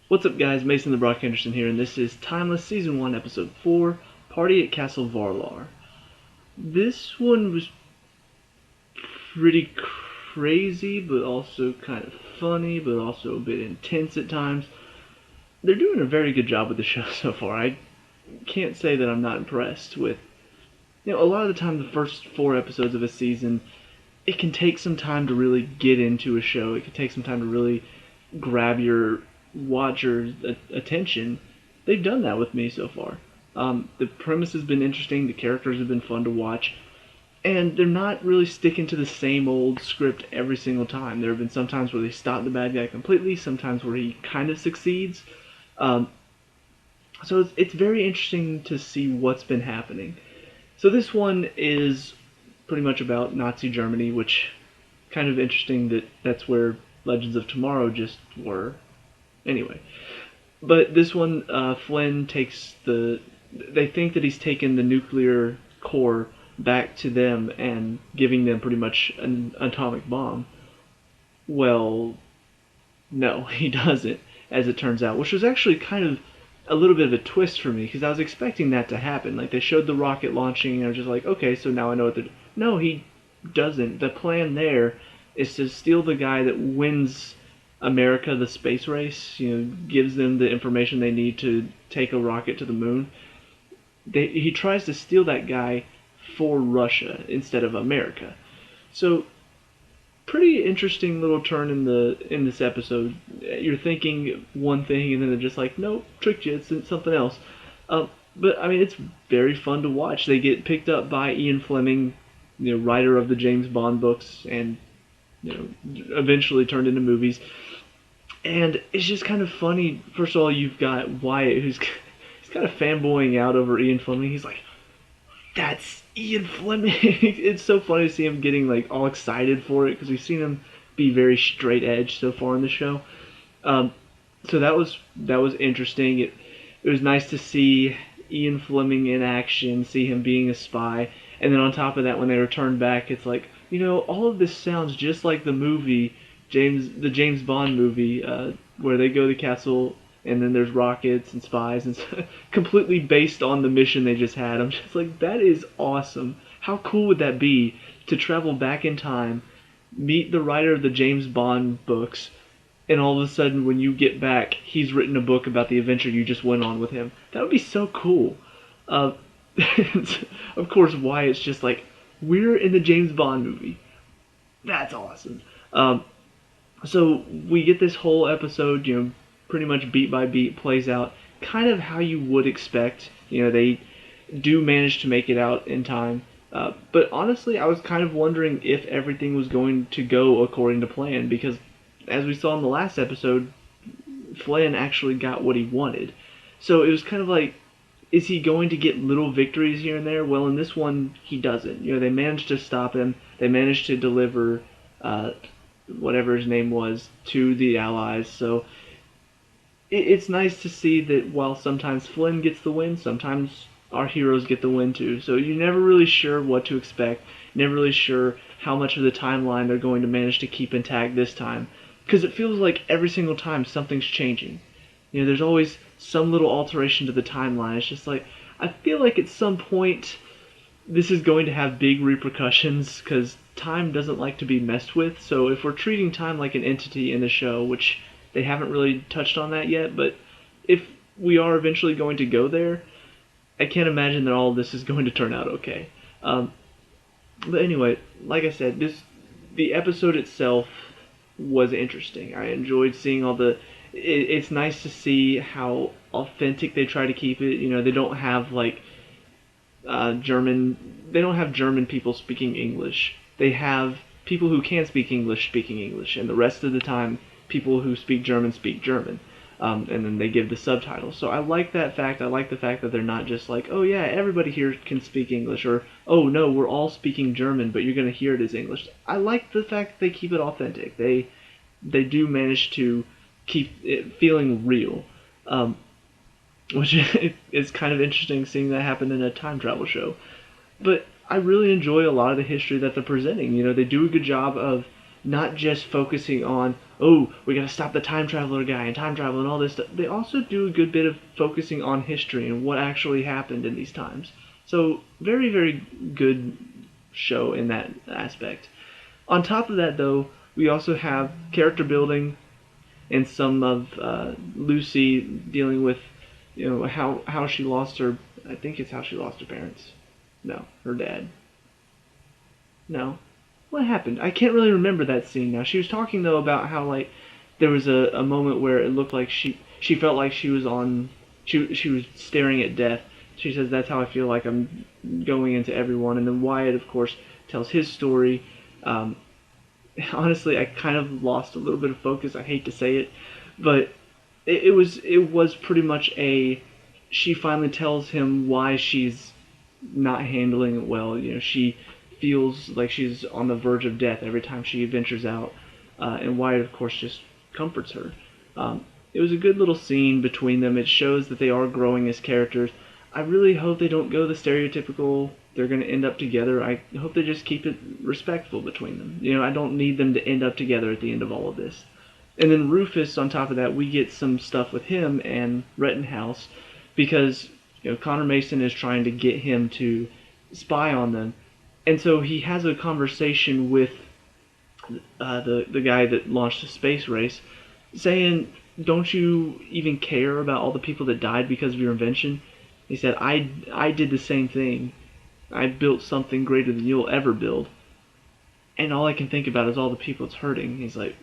What's up, guys? Mason the Brock Henderson here, and this is Timeless Season 1, Episode 4, Party at Castle Varlar. This one was pretty crazy, but also kind of funny, but also a bit intense at times. They're doing a very good job with the show so far. I can't say that I'm not impressed with... a lot of the time, the first 4 episodes of a season, it can take some time to really get into a show. It can take some time to really grab your watcher's attention. They've done that with me so far. The premise has been interesting, the characters have been fun to watch, and they're not really sticking to the same old script every single time. There have been some times where they stop the bad guy completely, sometimes where he kind of succeeds. So it's very interesting to see what's been happening. So this one is pretty much about Nazi Germany, which kind of interesting that that's where Legends of Tomorrow just were. Anyway, but this one, Flynn takes they think that he's taken the nuclear core back to them and giving them pretty much an atomic bomb. Well, no, he doesn't, as it turns out, which was actually kind of a little bit of a twist for me, because I was expecting that to happen. Like, they showed the rocket launching, and I was just like, okay, so now I know what to do. No, he doesn't. The plan there is to steal the guy that wins America the space race, gives them the information they need to take a rocket to the moon. He tries to steal that guy for Russia instead of America. So, pretty interesting little turn in this episode. You're thinking one thing, and then they're just like, nope, tricked you. It's something else. But I mean, it's very fun to watch. They get picked up by Ian Fleming, writer of the James Bond books, and eventually turned into movies. And it's just kind of funny. First of all, you've got Wyatt, he's kind of fanboying out over Ian Fleming. He's like, that's Ian Fleming. It's so funny to see him getting like all excited for it, because we've seen him be very straight edge so far in the show. So that was interesting. It was nice to see Ian Fleming in action, see him being a spy, and then on top of that, when they return back, it's like, all of this sounds just like the movie, the James Bond movie, where they go to the castle and then there's rockets and spies, and completely based on the mission they just had. I'm just like, that is awesome. How cool would that be to travel back in time, meet the writer of the James Bond books, and all of a sudden when you get back, he's written a book about the adventure you just went on with him. That would be so cool. Of course, Wyatt's just like, we're in the James Bond movie. That's awesome. So we get this whole episode, pretty much beat by beat plays out kind of how you would expect. They do manage to make it out in time. But honestly, I was kind of wondering if everything was going to go according to plan, because as we saw in the last episode, Flynn actually got what he wanted. So it was kind of like, is he going to get little victories here and there? Well, in this one, he doesn't. They managed to stop him. They managed to deliver whatever his name was to the Allies. So it's nice to see that while sometimes Flynn gets the win, sometimes our heroes get the win too. So you're never really sure what to expect, never really sure how much of the timeline they're going to manage to keep intact this time, because it feels like every single time something's changing. There's always some little alteration to the timeline. It's just like, I feel like at some point this is going to have big repercussions, because time doesn't like to be messed with. So if we're treating time like an entity in the show, which they haven't really touched on that yet, but if we are eventually going to go there, I can't imagine that all of this is going to turn out okay. But anyway, like I said, the episode itself was interesting. I enjoyed seeing all the... It's nice to see how authentic they try to keep it. They don't have like German... They don't have German people speaking English. They have people who can speak English speaking English, and the rest of the time, people who speak German speak German. And then they give the subtitles. So I like that fact. I like the fact that they're not just like, oh yeah, everybody here can speak English, or oh no, we're all speaking German, but you're going to hear it as English. I like the fact that they keep it authentic. They do manage to keep it feeling real, which is kind of interesting seeing that happen in a time travel show. But I really enjoy a lot of the history that they're presenting. They do a good job of not just focusing on, oh, we gotta stop the time traveler guy and time travel and all this stuff. They also do a good bit of focusing on history and what actually happened in these times. So very, very good show in that aspect. On top of that, though, we also have character building and some of Lucy dealing with, how she lost her. I think it's how she lost her parents. No, her dad. No, what happened? I can't really remember that scene now. She was talking though about how like there was a moment where it looked like she felt like she was on she was staring at death. She says that's how I feel like I'm going into everyone, and then Wyatt of course tells his story. Honestly, I kind of lost a little bit of focus. I hate to say it, but it was pretty much a she finally tells him why she's not handling it well. She feels like she's on the verge of death every time she ventures out, and Wyatt, of course, just comforts her. It was a good little scene between them. It shows that they are growing as characters. I really hope they don't go the stereotypical, they're going to end up together. I hope they just keep it respectful between them. I don't need them to end up together at the end of all of this. And then Rufus, on top of that, we get some stuff with him and Rettenhouse because Connor Mason is trying to get him to spy on them. And so he has a conversation with the guy that launched the space race, saying, "Don't you even care about all the people that died because of your invention?" He said, I did the same thing. I built something greater than you'll ever build. And all I can think about is all the people it's hurting." He's like,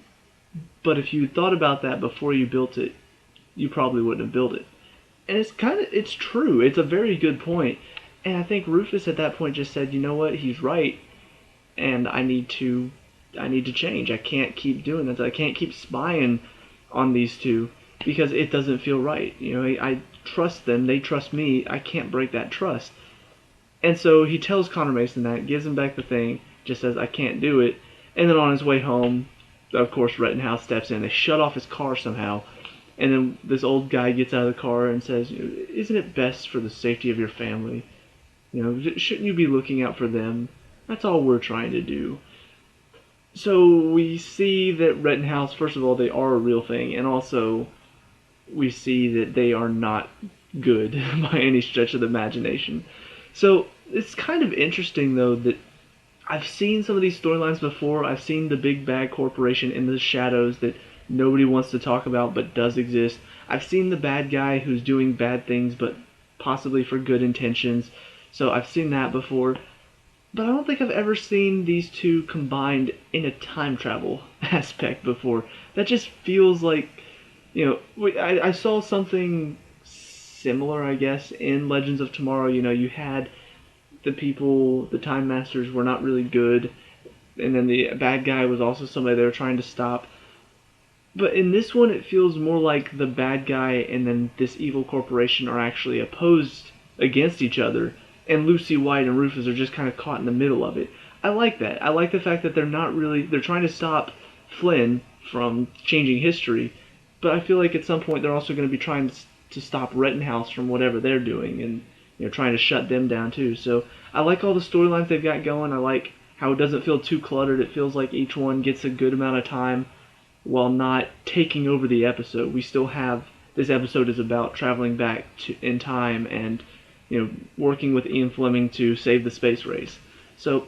"But if you thought about that before you built it, you probably wouldn't have built it." And it's true. It's a very good point. And I think Rufus at that point just said, you know what, he's right, and I need to change. I can't keep doing this. I can't keep spying on these two because it doesn't feel right. I trust them. They trust me. I can't break that trust. And so he tells Connor Mason that, gives him back the thing, just says, I can't do it. And then on his way home, of course, Rettenhouse steps in. They shut off his car somehow. And then this old guy gets out of the car and says, isn't it best for the safety of your family? Shouldn't you be looking out for them? That's all we're trying to do. So we see that Rettenhouse, first of all, they are a real thing. And also, we see that they are not good by any stretch of the imagination. So it's kind of interesting, though, that I've seen some of these storylines before. I've seen the big bad corporation in the shadows that nobody wants to talk about but does exist. I've seen the bad guy who's doing bad things but possibly for good intentions. So I've seen that before. But I don't think I've ever seen these two combined in a time travel aspect before. That just feels like, I saw something similar, I guess, in Legends of Tomorrow. You had the people, the Time Masters were not really good, and then the bad guy was also somebody they were trying to stop. But in this one, it feels more like the bad guy and then this evil corporation are actually opposed against each other, and Lucy, White, and Rufus are just kind of caught in the middle of it. I like that. I like the fact that they're trying to stop Flynn from changing history, but I feel like at some point they're also going to be trying to stop Rettenhouse from whatever they're doing, and trying to shut them down too. So I like all the storylines they've got going. I like how it doesn't feel too cluttered. It feels like each one gets a good amount of time while not taking over the episode. We still have, this episode is about traveling back in time and working with Ian Fleming to save the space race. So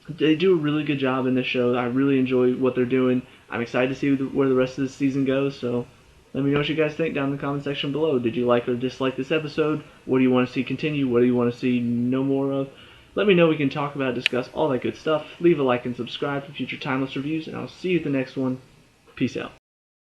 they do a really good job in this show. I really enjoy what they're doing. I'm excited to see where the rest of the season goes. So let me know what you guys think down in the comment section below. Did you like or dislike this episode? What do you want to see continue? What do you want to see no more of? Let me know. We can talk about it, discuss all that good stuff. Leave a like and subscribe for future timeless reviews, and I'll see you at the next one. Peace out.